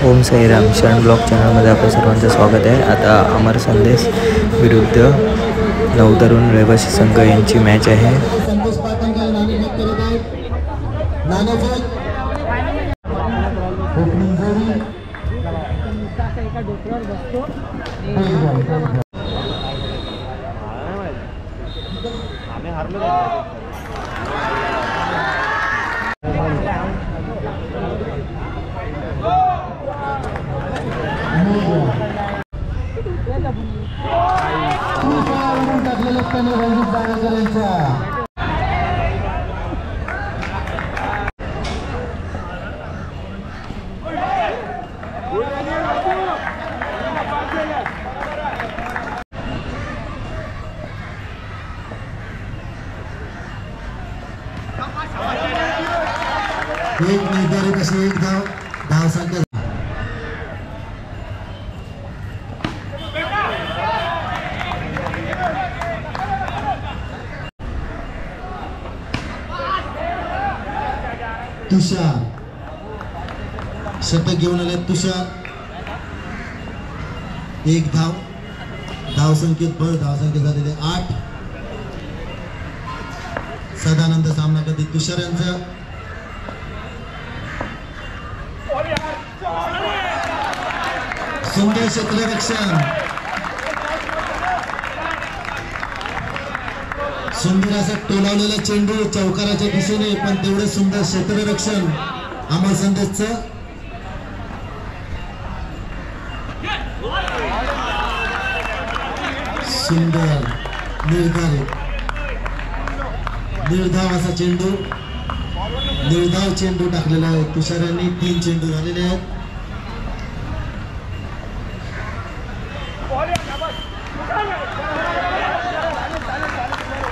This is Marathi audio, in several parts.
ओम साईराम शरण ब्लॉग चॅनलमध्ये आपल्या सर्वांचं स्वागत आहे। आता अमर संदेश विरुद्ध नवतरुण रहिवासी संघ यांची मॅच आहे। संदेश पाटण काय नाणेफेक करत आहेत। नाणेफेक ओपनिंग जोडी एका डोक्यावर बसतो। आम्ही हारलो एक निर्धारित अशी एक धाव संख्या तुषार शतक घेऊन आले। तुषार एक धाव संख्येत बळ धाव संख्या झालेले 8। सदानंद सामना करते तुषार यांचा। सुंदर क्षेत्ररक्षण, सुंदर असा टोलावलेला चेंडू चौकाराच्या दिशेने, पण तेवढे सुंदर क्षेत्ररक्षण अमर संदेशचं। सुंदर निर्धाव असा चेंडू, निर्धाव चेंडू टाकलेला आहे तुषार यांनी। 3 चेंडू झालेले आहेत।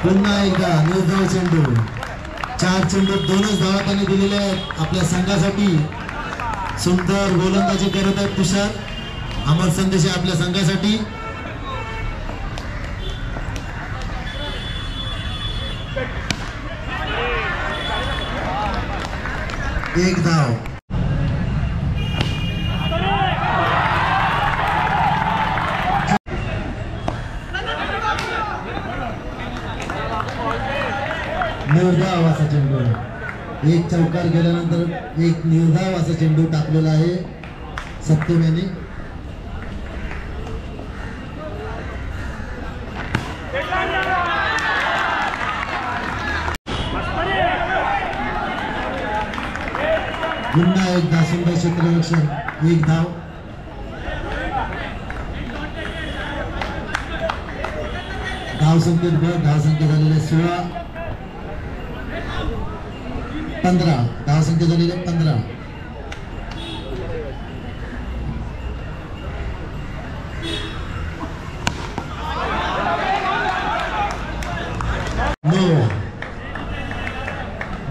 पुन्हा एकदा निर्धाव चेंडू, 4 चेंडू 2च धावा त्यांनी दिलेले आहेत आपल्या संघासाठी। सुंदर गोलंदाजी करत आहेत तुषार। अमर संदेश आपल्या संघासाठी। एक धाव, निर्धाव असा चेंडू, एक चौकार गेल्यानंतर एक निर्धाव असा चेंडू टाकलेला आहे सत्यम यांनी। पुन्हा एकदा सुंदर क्षेत्ररक्षण, एक धाव। धाव संख्या झालेले 16। 15 धाव संख्या झालेले 15।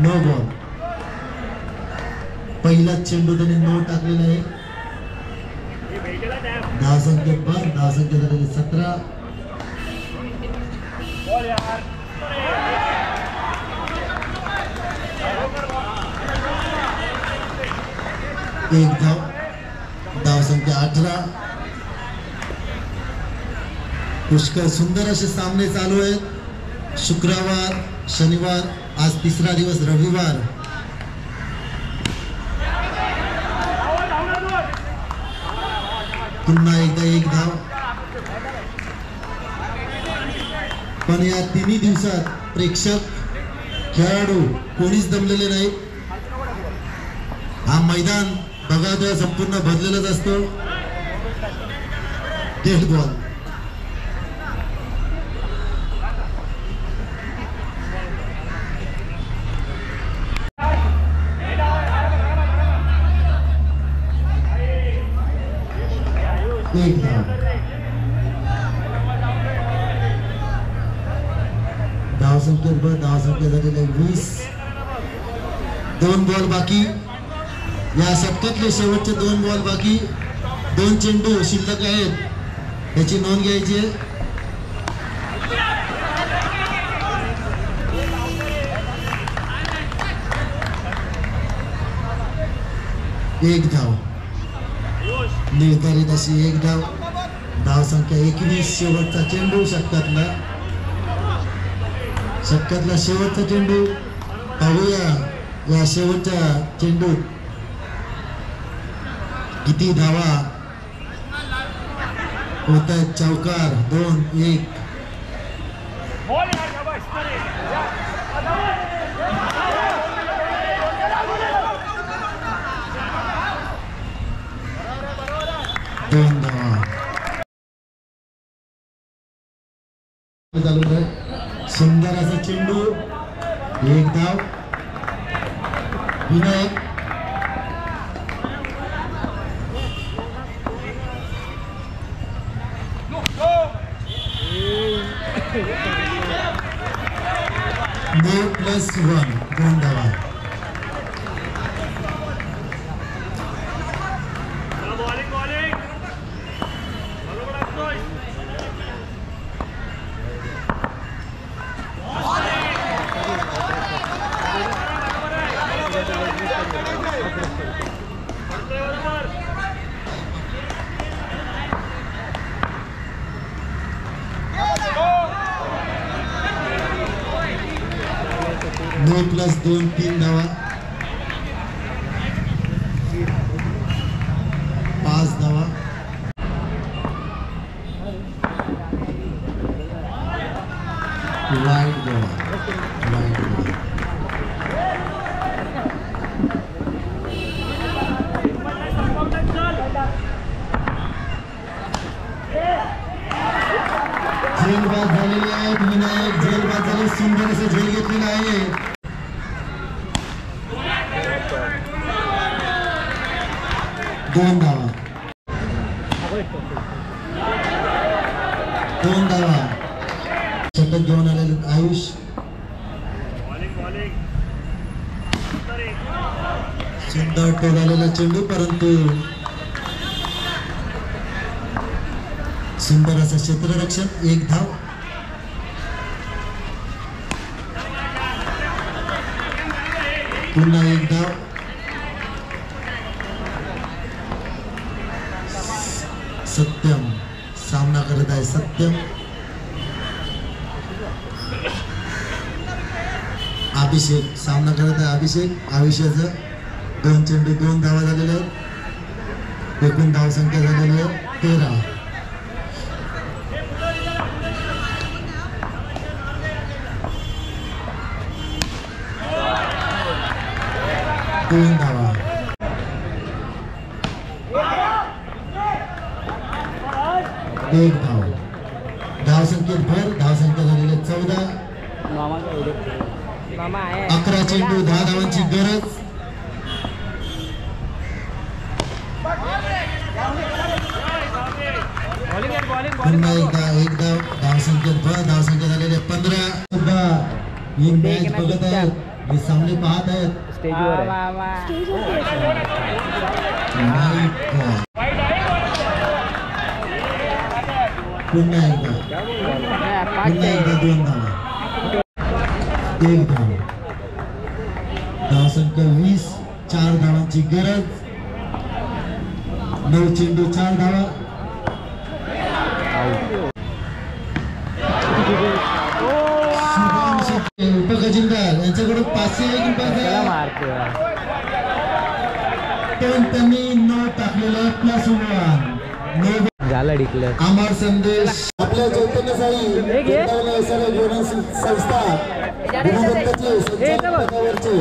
No ball. पहिला चेंडू त्याने नो टाकलेला आहे। धाव संख्या झालेली 17। एक धाव संख्या 18। पुष्कळ सुंदर असे सामने चालू आहेत। शुक्रवार, शनिवार, आज 3रा दिवस रविवार। पुन्हा एकदा एक धाव, पण या 3 दिवसात प्रेक्षक खेळाडू कोणीच दमलेले नाहीत। हा मैदान बघा तर संपूर्ण बदलेलाच असतो। डेड बॉल, एक धाव। धाव संख्या झालेले 20। 2 बॉल बाकी, या षटकातले शेवटचे 2 बॉल बाकी। 2 चेंडू शिल्लक आहेत, त्याची नोंद घ्यायची आहे। एक धाव। निर्धारित अशी एक धाव. धाव संख्या 21. शेवटचा चेंडू षटकातला शेवटचा चेंडू. पाहूया या शेवटच्या चेंडूत किती धावा होत आहेत. चौकार 2-1. दोन धावा चालू आहे. सुंदर असा चेंडू. एक धाव. विनायक +1. दोन धावा. +2. 3 धावा. 5 धावा. वाईट गोल. झेलबाद झालेले आहेत. विनायक झेलबाद झाले. सुंदर असं झेल घेतलेला आहे. दोन धावा. षटक घेऊन आलेले आयुष. सुंदर टोलालेला चेंडू, परंतु सुंदर असं क्षेत्ररक्षण. एक धाव. पुन्हा एक धाव. सत्यम सामना करत आहे. सत्यम. अभिषेक सामना करत आहे. अभिषेक. आयुष्याचं 2 चेंडू 2 धावा झालेले आहेत. एकूण धाव संख्या झालेली आहे 13. दोन धावा. एक धाव. धाव संख्येत भर. धाव संख्या झालेली 14. 11 चेंडू 10 धावांची गरज. पुन्हा एक धाव. धाव संख्येत भर. धाव संख्या झालेली 15. सुद्धा ही मॅच बघत आहेत. हे सामने पाहत आहेत. पुन्हा एकदा 2 धावा. 1 धाव. धाव संख्या 20. 4 धावांची गरज. 9 चेंडू 4 धावा. उपखजिनदार यांच्याकडून 501 पण त्यांनी नो टाकलेला +1 झाला डिक्लेअर. अमर संदेश आपल्या चैतन्यशाही संस्था संचालकावरचे